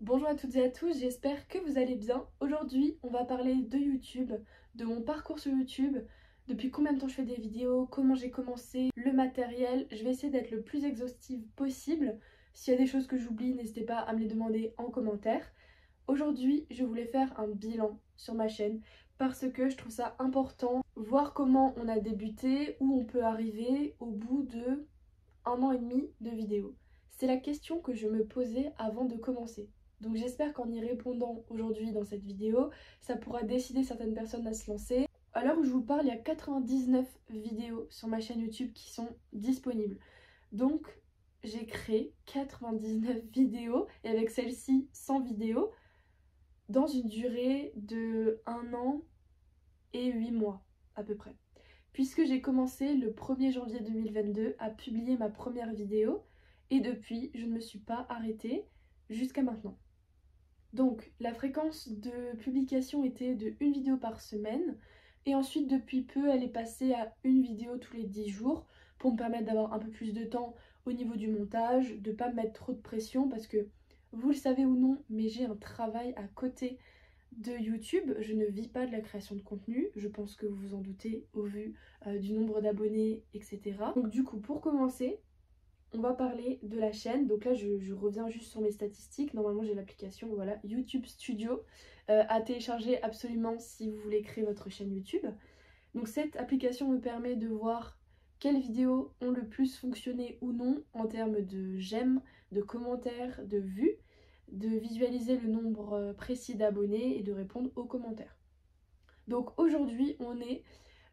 Bonjour à toutes et à tous, j'espère que vous allez bien. Aujourd'hui, on va parler de YouTube, de mon parcours sur YouTube, depuis combien de temps je fais des vidéos, comment j'ai commencé, le matériel. Je vais essayer d'être le plus exhaustive possible. S'il y a des choses que j'oublie, n'hésitez pas à me les demander en commentaire. Aujourd'hui, je voulais faire un bilan sur ma chaîne parce que je trouve ça important, voir comment on a débuté, où on peut arriver au bout de 1 an et demi de vidéos. C'est la question que je me posais avant de commencer. Donc j'espère qu'en y répondant aujourd'hui dans cette vidéo, ça pourra décider certaines personnes à se lancer. À l'heure où je vous parle, il y a 99 vidéos sur ma chaîne YouTube qui sont disponibles. Donc j'ai créé 99 vidéos et avec celle-ci 100 vidéos dans une durée de 1 an et 8 mois à peu près. Puisque j'ai commencé le 1er janvier 2022 à publier ma première vidéo et depuis je ne me suis pas arrêtée jusqu'à maintenant. Donc la fréquence de publication était de 1 vidéo par semaine et ensuite depuis peu elle est passée à 1 vidéo tous les 10 jours pour me permettre d'avoir un peu plus de temps au niveau du montage, de pas me mettre trop de pression parce que vous le savez ou non mais j'ai un travail à côté de YouTube, je ne vis pas de la création de contenu, je pense que vous vous en doutez au vu du nombre d'abonnés, etc. Donc du coup, pour commencer, on va parler de la chaîne. Donc là, je reviens juste sur mes statistiques. Normalement, j'ai l'application, voilà, YouTube Studio à télécharger absolument si vous voulez créer votre chaîne YouTube. Donc cette application me permet de voir quelles vidéos ont le plus fonctionné ou non en termes de j'aime, de commentaires, de vues, de visualiser le nombre précis d'abonnés et de répondre aux commentaires. Donc aujourd'hui on est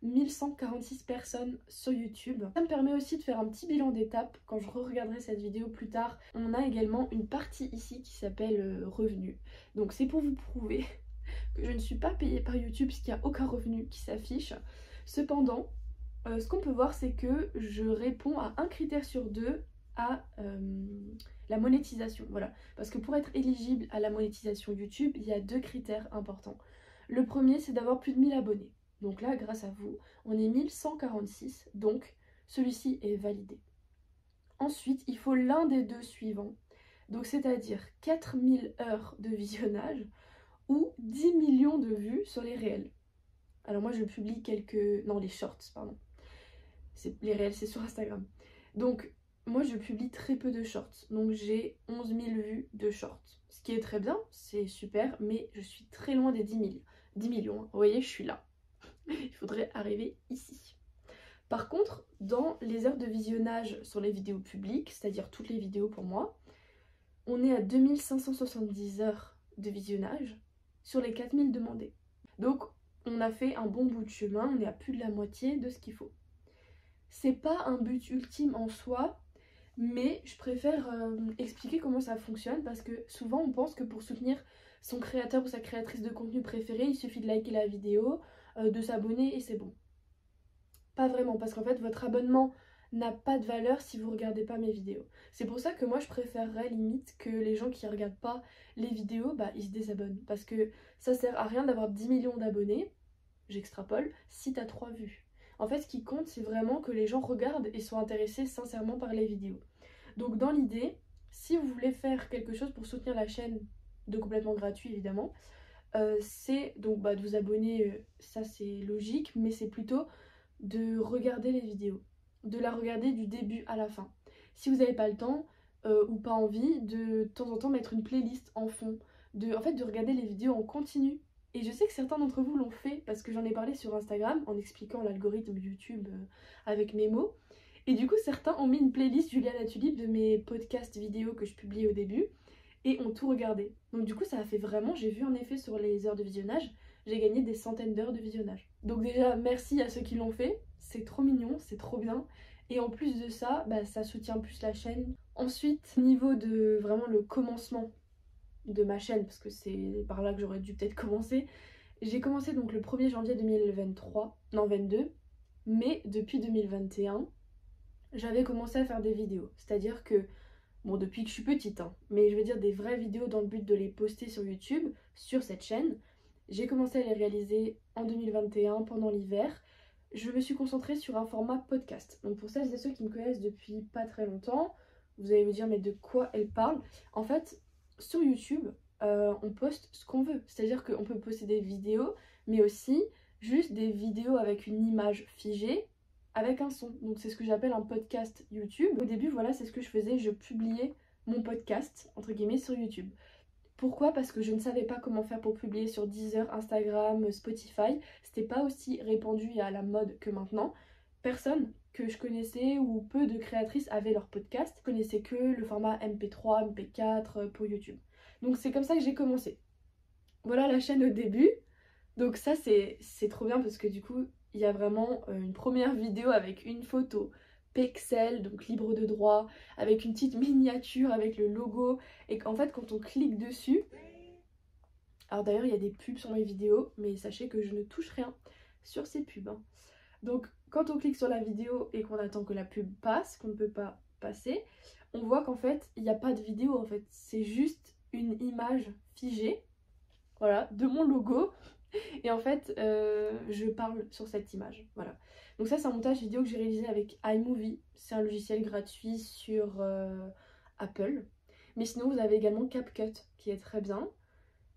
1146 personnes sur YouTube. Ça me permet aussi de faire un petit bilan d'étape quand je regarderai cette vidéo plus tard. On a également une partie ici qui s'appelle revenus. Donc c'est pour vous prouver que je ne suis pas payée par YouTube puisqu'il n'y a aucun revenu qui s'affiche. Cependant, ce qu'on peut voir c'est que je réponds à un critère sur deux à la monétisation, voilà. Parce que pour être éligible à la monétisation YouTube, il y a 2 critères importants. Le premier, c'est d'avoir plus de 1000 abonnés. Donc là, grâce à vous, on est 1146, donc celui-ci est validé. Ensuite, il faut l'un des 2 suivants, donc c'est-à-dire 4000 heures de visionnage ou 10 millions de vues sur les réels. Alors moi, je publie quelques... non, les shorts, pardon. Les réels, c'est sur Instagram. Donc, moi, je publie très peu de shorts. Donc, j'ai 11 000 vues de shorts. Ce qui est très bien, c'est super, mais je suis très loin des 10 millions. Vous voyez, je suis là. Il faudrait arriver ici. Par contre, dans les heures de visionnage sur les vidéos publiques, c'est-à-dire toutes les vidéos pour moi, on est à 2570 heures de visionnage sur les 4000 demandés. Donc, on a fait un bon bout de chemin, on est à plus de la moitié de ce qu'il faut. C'est pas un but ultime en soi, mais je préfère expliquer comment ça fonctionne parce que souvent on pense que pour soutenir son créateur ou sa créatrice de contenu préféré, il suffit de liker la vidéo, de s'abonner et c'est bon. Pas vraiment, parce qu'en fait votre abonnement n'a pas de valeur si vous regardez pas mes vidéos. C'est pour ça que moi je préférerais limite que les gens qui regardent pas les vidéos, bah ils se désabonnent. Parce que ça sert à rien d'avoir 10 millions d'abonnés, j'extrapole, si t'as 3 vues. En fait, ce qui compte, c'est vraiment que les gens regardent et soient intéressés sincèrement par les vidéos. Donc dans l'idée, si vous voulez faire quelque chose pour soutenir la chaîne de complètement gratuit évidemment, c'est donc de vous abonner, ça c'est logique, mais c'est plutôt de regarder les vidéos, de la regarder du début à la fin. Si vous n'avez pas le temps ou pas envie, de temps en temps mettre une playlist en fond, en fait de regarder les vidéos en continu. Et je sais que certains d'entre vous l'ont fait parce que j'en ai parlé sur Instagram en expliquant l'algorithme YouTube avec mes mots. Et du coup, certains ont mis une playlist Julia la Tulipe de mes podcasts vidéo que je publie au début et ont tout regardé. Donc du coup, ça a fait vraiment, j'ai vu un effet sur les heures de visionnage, j'ai gagné des centaines d'heures de visionnage. Donc déjà, merci à ceux qui l'ont fait, c'est trop mignon, c'est trop bien. Et en plus de ça, ça soutient plus la chaîne. Ensuite, niveau de vraiment le commencement de ma chaîne, parce que c'est par là que j'aurais dû peut-être commencer. J'ai commencé donc le 1er janvier 2023, non 22, mais depuis 2021, j'avais commencé à faire des vidéos. C'est-à-dire que, bon depuis que je suis petite, hein, mais je veux dire des vraies vidéos dans le but de les poster sur YouTube, sur cette chaîne. J'ai commencé à les réaliser en 2021, pendant l'hiver. Je me suis concentrée sur un format podcast. Donc pour celles et ceux qui me connaissent depuis pas très longtemps, vous allez vous dire mais de quoi elle parle? En fait, sur YouTube, on poste ce qu'on veut. C'est-à-dire qu'on peut poster des vidéos, mais aussi juste des vidéos avec une image figée, avec un son. Donc c'est ce que j'appelle un podcast YouTube. Au début, voilà, c'est ce que je faisais. Je publiais mon podcast, entre guillemets, sur YouTube. Pourquoi? Parce que je ne savais pas comment faire pour publier sur Deezer, Instagram, Spotify. C'était pas aussi répandu et à la mode que maintenant. Personne que je connaissais ou peu de créatrices avaient leur podcast. Je connaissais que le format MP3, MP4 pour YouTube. Donc c'est comme ça que j'ai commencé. Voilà la chaîne au début. Donc ça c'est trop bien parce que du coup il y a vraiment une première vidéo avec une photo pixel, donc libre de droit, avec une petite miniature avec le logo, et qu'en fait quand on clique dessus, alors d'ailleurs il y a des pubs sur mes vidéos, mais sachez que je ne touche rien sur ces pubs, hein. Donc quand on clique sur la vidéo et qu'on attend que la pub passe, qu'on ne peut pas passer, on voit qu'en fait il n'y a pas de vidéo, en fait c'est juste une image figée, voilà, de mon logo. Et en fait, je parle sur cette image, voilà. Donc ça, c'est un montage vidéo que j'ai réalisé avec iMovie. C'est un logiciel gratuit sur Apple. Mais sinon, vous avez également CapCut, qui est très bien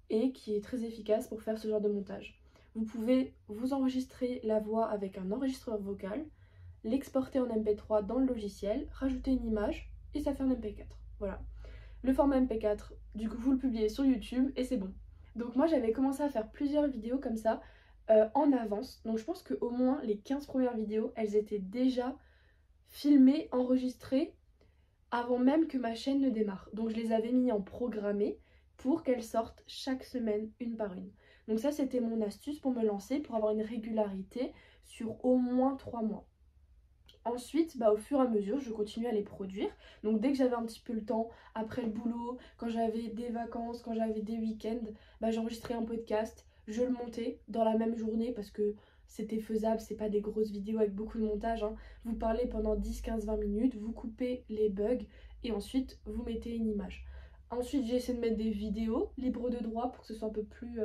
et qui est très efficace pour faire ce genre de montage. Vous pouvez vous enregistrer la voix avec un enregistreur vocal, l'exporter en MP3 dans le logiciel, rajouter une image et ça fait un MP4. Voilà. Le format MP4, du coup, vous le publiez sur YouTube et c'est bon. Donc moi j'avais commencé à faire plusieurs vidéos comme ça en avance. Donc je pense qu'au moins les 15 premières vidéos, elles étaient déjà filmées, enregistrées avant même que ma chaîne ne démarre. Donc je les avais mis en programmé pour qu'elles sortent chaque semaine une par une. Donc ça c'était mon astuce pour me lancer, pour avoir une régularité sur au moins 3 mois. Ensuite, au fur et à mesure, je continuais à les produire. Donc dès que j'avais un petit peu le temps, après le boulot, quand j'avais des vacances, quand j'avais des week-ends, j'enregistrais un podcast, je le montais dans la même journée parce que c'était faisable, c'est pas des grosses vidéos avec beaucoup de montage, hein. Vous parlez pendant 10, 15, 20 minutes, vous coupez les bugs et ensuite vous mettez une image. Ensuite, j'ai essayé de mettre des vidéos libres de droit pour que ce soit un peu plus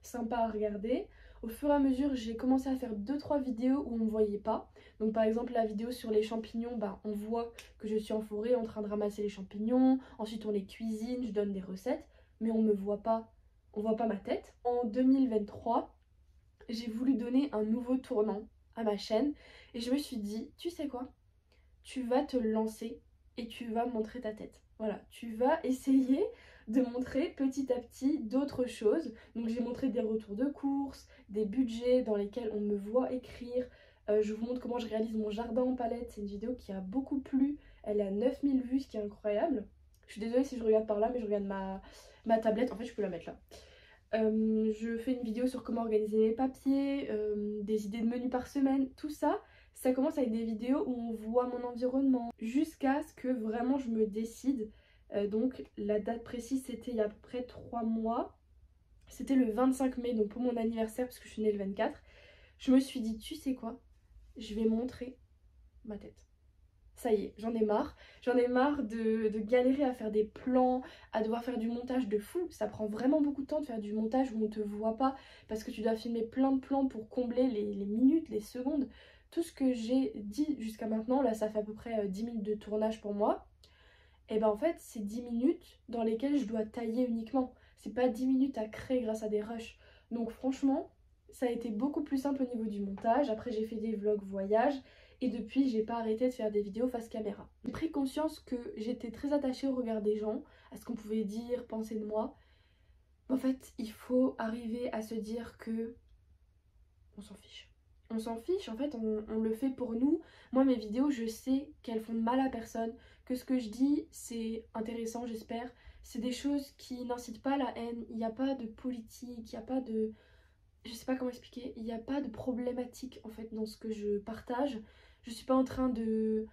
sympa à regarder. Au fur et à mesure, j'ai commencé à faire 2-3 vidéos où on ne me voyait pas. Donc par exemple la vidéo sur les champignons, on voit que je suis en forêt en train de ramasser les champignons. Ensuite on les cuisine, je donne des recettes, mais on me voit pas, on voit pas ma tête. En 2023, j'ai voulu donner un nouveau tournant à ma chaîne et je me suis dit, tu sais quoi? Tu vas te lancer et tu vas montrer ta tête. Voilà, tu vas essayer de montrer petit à petit d'autres choses. Donc j'ai montré des retours de courses, des budgets dans lesquels on me voit écrire. Je vous montre comment je réalise mon jardin en palette. C'est une vidéo qui a beaucoup plu. Elle a 9000 vues, ce qui est incroyable. Je suis désolée si je regarde par là, mais je regarde ma tablette. En fait, je peux la mettre là. Je fais une vidéo sur comment organiser mes papiers, des idées de menus par semaine, tout ça. Ça commence avec des vidéos où on voit mon environnement jusqu'à ce que vraiment je me décide. Donc la date précise c'était il y a à peu près 3 mois. C'était le 25 mai, donc pour mon anniversaire parce que je suis née le 24. Je me suis dit, tu sais quoi? Je vais montrer ma tête. Ça y est, j'en ai marre. J'en ai marre de galérer à faire des plans, à devoir faire du montage de fou. Ça prend vraiment beaucoup de temps de faire du montage où on ne te voit pas parce que tu dois filmer plein de plans pour combler les minutes, les secondes. Tout ce que j'ai dit jusqu'à maintenant, là ça fait à peu près 10 minutes de tournage pour moi. Et en fait c'est 10 minutes dans lesquelles je dois tailler uniquement. C'est pas 10 minutes à créer grâce à des rushs. Donc franchement, ça a été beaucoup plus simple au niveau du montage. Après j'ai fait des vlogs voyage. Et depuis, j'ai pas arrêté de faire des vidéos face caméra. J'ai pris conscience que j'étais très attachée au regard des gens, à ce qu'on pouvait dire, penser de moi. En fait, il faut arriver à se dire que on s'en fiche. On s'en fiche, en fait, on le fait pour nous. Moi, mes vidéos, je sais qu'elles font de mal à personne, que ce que je dis, c'est intéressant, j'espère. C'est des choses qui n'incitent pas à la haine. Il n'y a pas de politique, il n'y a pas de... Je sais pas comment expliquer. Il n'y a pas de problématique, en fait, dans ce que je partage. Je suis pas en train de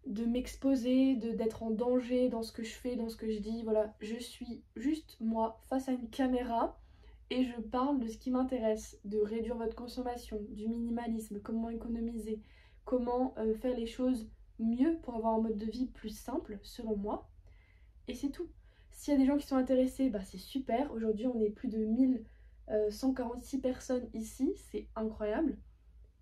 m'exposer, d'être en danger dans ce que je fais, dans ce que je dis. Voilà, je suis juste moi face à une caméra et je parle de ce qui m'intéresse, de réduire votre consommation, du minimalisme, comment économiser, comment faire les choses mieux pour avoir un mode de vie plus simple selon moi. Et c'est tout. S'il y a des gens qui sont intéressés, c'est super. Aujourd'hui on est plus de 1146 personnes ici, c'est incroyable.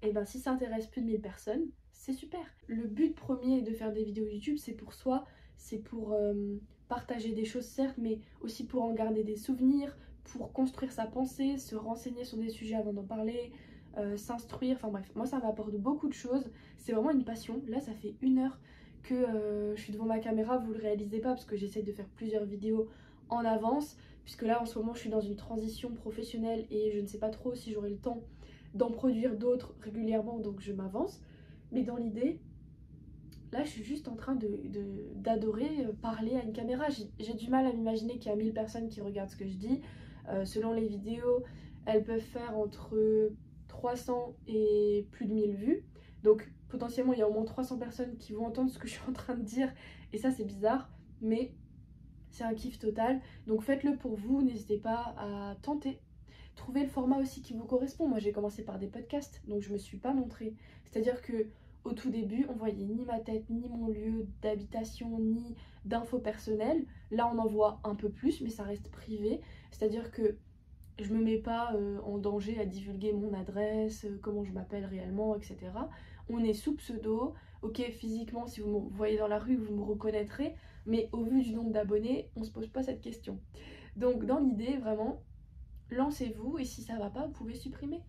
Et si ça intéresse plus de 1000 personnes, c'est super. Le but premier de faire des vidéos YouTube, c'est pour soi, c'est pour partager des choses certes, mais aussi pour en garder des souvenirs, pour construire sa pensée, se renseigner sur des sujets avant d'en parler, s'instruire, enfin bref, moi ça m'apporte beaucoup de choses, c'est vraiment une passion. Là ça fait 1 heure que je suis devant ma caméra, vous le réalisez pas parce que j'essaie de faire plusieurs vidéos en avance, puisque là en ce moment je suis dans une transition professionnelle et je ne sais pas trop si j'aurai le temps d'en produire d'autres régulièrement, donc je m'avance. Mais dans l'idée, là je suis juste en train d'adorer parler à une caméra. J'ai du mal à m'imaginer qu'il y a 1000 personnes qui regardent ce que je dis. Selon les vidéos, elles peuvent faire entre 300 et plus de 1000 vues. Donc potentiellement il y a au moins 300 personnes qui vont entendre ce que je suis en train de dire. Et ça c'est bizarre, mais c'est un kiff total. Donc faites-le pour vous, n'hésitez pas à tenter. Trouvez le format aussi qui vous correspond. Moi j'ai commencé par des podcasts, donc je me suis pas montrée. C'est-à-dire que au tout début, on voyait ni ma tête, ni mon lieu d'habitation, ni d'infos personnelles. Là on en voit un peu plus, mais ça reste privé. C'est-à-dire que je me mets pas en danger à divulguer mon adresse, comment je m'appelle réellement, etc. On est sous pseudo. Ok, physiquement, si vous me voyez dans la rue, vous me reconnaîtrez, mais au vu du nombre d'abonnés, on se pose pas cette question. Donc dans l'idée, vraiment, lancez-vous et si ça va pas, vous pouvez supprimer.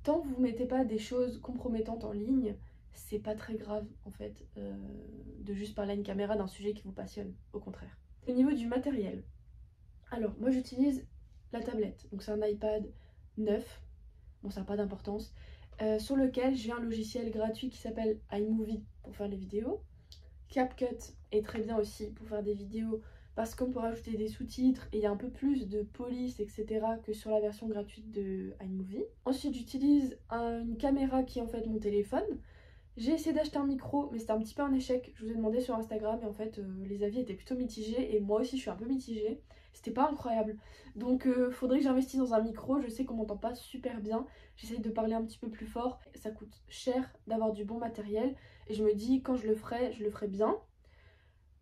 Tant que vous mettez pas des choses compromettantes en ligne, c'est pas très grave en fait de juste parler à une caméra d'un sujet qui vous passionne, au contraire. Au niveau du matériel, alors moi j'utilise la tablette, donc c'est un iPad 9, bon ça n'a pas d'importance, sur lequel j'ai un logiciel gratuit qui s'appelle iMovie pour faire les vidéos. CapCut est très bien aussi pour faire des vidéos parce qu'on peut rajouter des sous-titres et il y a un peu plus de police, etc. que sur la version gratuite de iMovie. Ensuite j'utilise une caméra qui est en fait mon téléphone. J'ai essayé d'acheter un micro mais c'était un petit peu un échec. Je vous ai demandé sur Instagram et en fait les avis étaient plutôt mitigés et moi aussi je suis un peu mitigée. C'était pas incroyable. Donc faudrait que j'investisse dans un micro. Je sais qu'on m'entend pas super bien. J'essaye de parler un petit peu plus fort. Ça coûte cher d'avoir du bon matériel. Et je me dis quand je le ferai bien.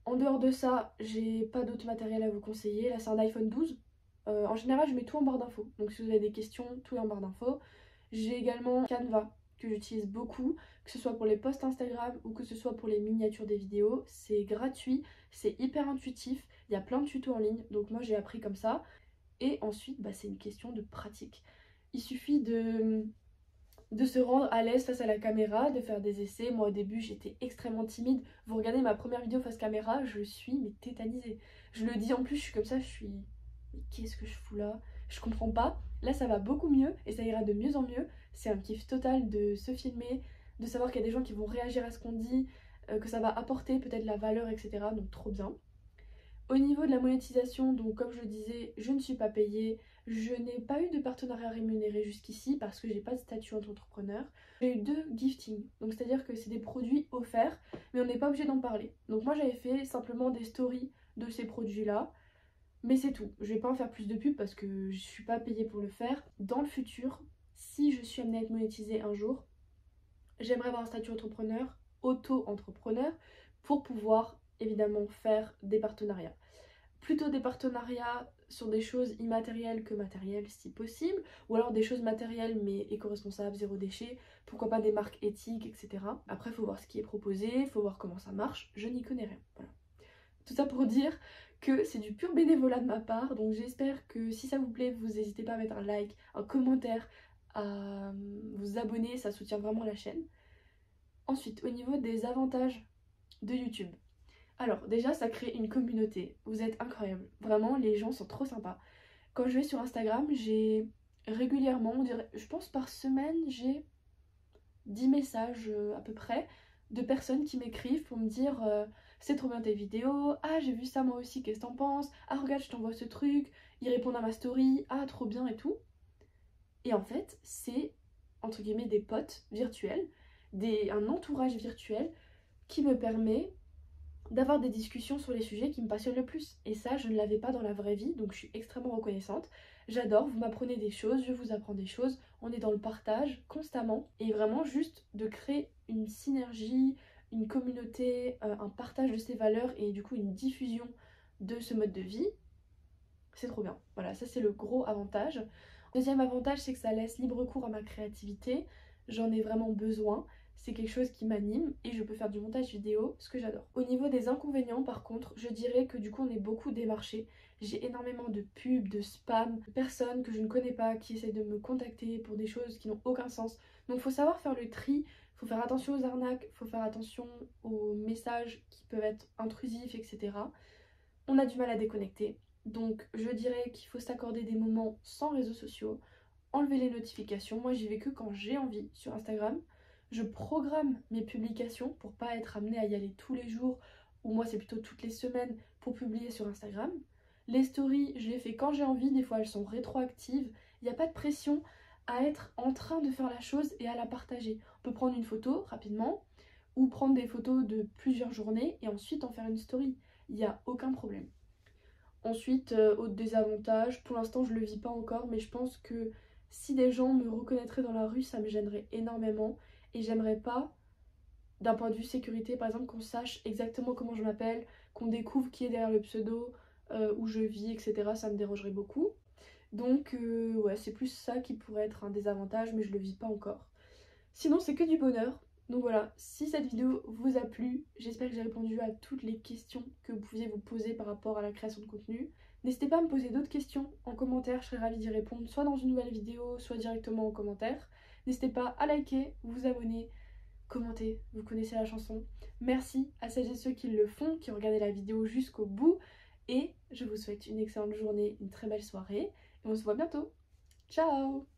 En dehors de ça, j'ai pas d'autre matériel à vous conseiller. Là c'est un iPhone 12. En général je mets tout en barre d'infos. Donc si vous avez des questions, tout est en barre d'infos. J'ai également Canva que j'utilise beaucoup, que ce soit pour les posts Instagram ou que ce soit pour les miniatures des vidéos. C'est gratuit, c'est hyper intuitif, il y a plein de tutos en ligne, donc moi j'ai appris comme ça. Et ensuite, c'est une question de pratique. Il suffit de se rendre à l'aise face à la caméra, de faire des essais. Moi au début j'étais extrêmement timide. Vous regardez ma première vidéo face caméra, je suis tétanisée. Je le dis en plus, je suis comme ça, je suis... Mais qu'est-ce que je fous là? Je comprends pas. Là ça va beaucoup mieux et ça ira de mieux en mieux. C'est un kiff total de se filmer, de savoir qu'il y a des gens qui vont réagir à ce qu'on dit, que ça va apporter peut-être la valeur, etc. Donc trop bien. Au niveau de la monétisation, donc comme je le disais, je ne suis pas payée. Je n'ai pas eu de partenariat rémunéré jusqu'ici parce que j'ai pas de statut entrepreneur. J'ai eu 2 giftings, donc c'est-à-dire que c'est des produits offerts, mais on n'est pas obligé d'en parler. Donc moi j'avais fait simplement des stories de ces produits-là, mais c'est tout. Je vais pas en faire plus de pub parce que je suis pas payée pour le faire. Dans le futur, si je suis amenée à être monétisée un jour, j'aimerais avoir un statut entrepreneur, auto-entrepreneur, pour pouvoir évidemment faire des partenariats. Plutôt des partenariats sur des choses immatérielles que matérielles si possible, ou alors des choses matérielles mais éco-responsables, zéro déchet, pourquoi pas des marques éthiques, etc. Après il faut voir ce qui est proposé, il faut voir comment ça marche, je n'y connais rien. Voilà. Tout ça pour dire que c'est du pur bénévolat de ma part, donc j'espère que si ça vous plaît, vous n'hésitez pas à mettre un like, un commentaire, à vous abonner, ça soutient vraiment la chaîne. Ensuite, au niveau des avantages de YouTube. Alors déjà ça crée une communauté, vous êtes incroyables, vraiment les gens sont trop sympas. Quand je vais sur Instagram, j'ai régulièrement, on dirait, je pense par semaine, j'ai 10 messages à peu près de personnes qui m'écrivent pour me dire c'est trop bien tes vidéos, ah j'ai vu ça moi aussi, qu'est-ce que t'en penses, ah regarde je t'envoie ce truc, ils répondent à ma story, ah trop bien et tout. Et en fait c'est entre guillemets des potes virtuels, un entourage virtuel qui me permet d'avoir des discussions sur les sujets qui me passionnent le plus. Et ça, je ne l'avais pas dans la vraie vie, donc je suis extrêmement reconnaissante. J'adore, vous m'apprenez des choses, je vous apprends des choses, on est dans le partage constamment. Et vraiment juste de créer une synergie, une communauté, un partage de ces valeurs et du coup une diffusion de ce mode de vie, c'est trop bien. Voilà, ça c'est le gros avantage. Deuxième avantage, c'est que ça laisse libre cours à ma créativité. J'en ai vraiment besoin. c'est quelque chose qui m'anime et je peux faire du montage vidéo, ce que j'adore. Au niveau des inconvénients par contre, je dirais que du coup on est beaucoup démarché. J'ai énormément de pubs, de spam, de personnes que je ne connais pas qui essaient de me contacter pour des choses qui n'ont aucun sens. Donc faut savoir faire le tri, faut faire attention aux arnaques, faut faire attention aux messages qui peuvent être intrusifs, etc. On a du mal à déconnecter. Donc je dirais qu'il faut s'accorder des moments sans réseaux sociaux, enlever les notifications. Moi j'y vais que quand j'ai envie sur Instagram. Je programme mes publications pour pas être amenée à y aller tous les jours, ou moi c'est plutôt toutes les semaines pour publier sur Instagram. Les stories, je les fais quand j'ai envie, des fois elles sont rétroactives. Il n'y a pas de pression à être en train de faire la chose et à la partager. On peut prendre une photo rapidement, ou prendre des photos de plusieurs journées et ensuite en faire une story. Il n'y a aucun problème. Ensuite, autre désavantage, pour l'instant je le vis pas encore, mais je pense que si des gens me reconnaîtraient dans la rue, ça me gênerait énormément. Et j'aimerais pas, d'un point de vue sécurité, par exemple, qu'on sache exactement comment je m'appelle, qu'on découvre qui est derrière le pseudo, où je vis, etc. Ça me dérangerait beaucoup. Donc ouais, c'est plus ça qui pourrait être un désavantage, mais je le vis pas encore. Sinon, c'est que du bonheur. Donc voilà, si cette vidéo vous a plu, j'espère que j'ai répondu à toutes les questions que vous pouviez vous poser par rapport à la création de contenu. N'hésitez pas à me poser d'autres questions en commentaire, je serais ravie d'y répondre, soit dans une nouvelle vidéo, soit directement en commentaire. N'hésitez pas à liker, vous abonner, commenter, vous connaissez la chanson. Merci à celles et ceux qui le font, qui ont regardé la vidéo jusqu'au bout. Et je vous souhaite une excellente journée, une très belle soirée, et on se voit bientôt. Ciao!